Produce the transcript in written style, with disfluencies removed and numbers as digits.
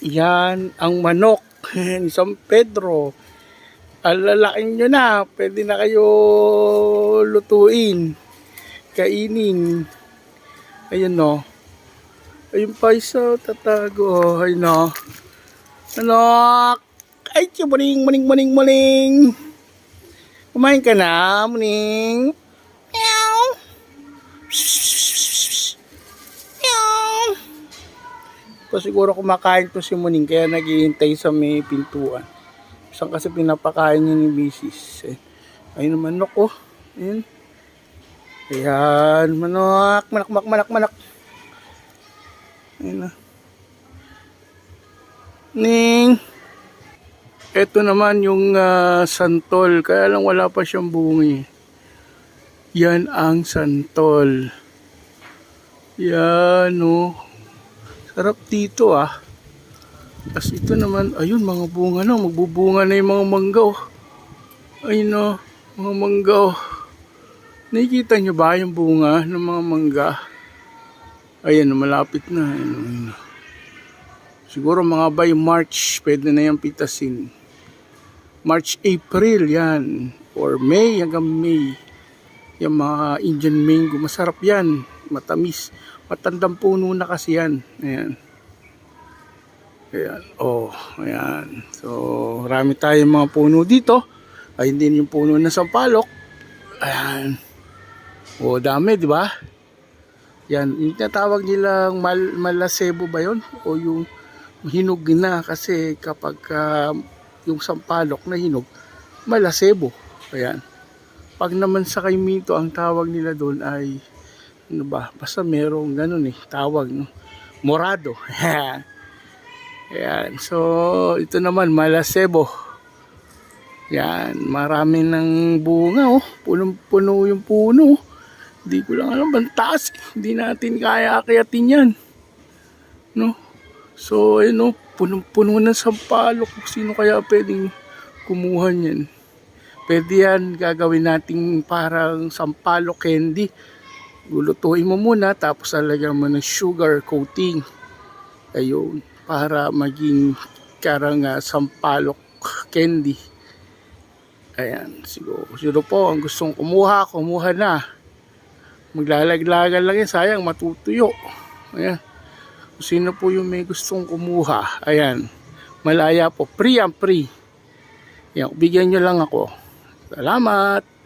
Yan ang manok ni San Pedro. Alalaking nyo na. Pwede na kayo lutuin. Kainin. Ayun no. Ayun pa isa tatago. Ayun no. Manok. Ay, muning, muning, muning, muning. Kumain ka na, muning. Meow. Meow. So, siguro kumakain to si Muning kaya naghihintay sa may pintuan. Saan kasi pinapakain niya ni Bisis. Ayun naman manok oh. Ayun. Ayan, manok. Manak, manak, manak, manak. Ayun na. Ning. Ito naman yung santol. Kaya lang wala pa siyang bungi. Yan ang santol. Yan oh. Sarap dito ah. Tapos ito naman, ayun mga bunga na. Magbubunga na yung mga manggaw. Ayun oh, mga manggaw. Nakikita nyo ba yung bunga ng mga mangga? Ayan, malapit na. Ayun. Siguro mga by March, pwede na yung pitasin. March, April yan. Or May hanggang May. Yung mga Indian mango, masarap yan. Matamis. Matandang puno na kasi yan. Ayan. Ayan. Oh, ayan. So, marami tayong mga puno dito. Ay, hindi yung puno ng sampalok. Ayan. Oh, dami, di ba? Yan. Yung tinatawag nilang malasebo ba yun? O yung hinog na kasi kapag yung sampalok na hinog, malasebo. Ayan. Pag naman sa kaimito, ang tawag nila doon ay ano ba? Basta merong ganun tawag, no? Morado. Ayan. So, ito naman, malasebo. Yan. Marami ng bunga, oh. Punong-puno yung puno. Hindi ko lang alam, bantas. Hindi natin kaya akyatin yan. No? So, ayun, oh. Punong-puno ng sampalok. Sino kaya pwedeng kumuha niyan? Pwede yan, gagawin nating parang sampalok candy. Lulutuin mo muna, tapos lalagyan mo ng sugar coating. Ayun, para maging karang sampalok candy. Ayan, siguro po, ang gustong kumuha na. Maglalaglagan lang yan, sayang, matutuyo. Ayan, kung sino po yung may gustong kumuha, ayan, malaya po, free and free. Ayan, bigyan nyo lang ako. Salamat!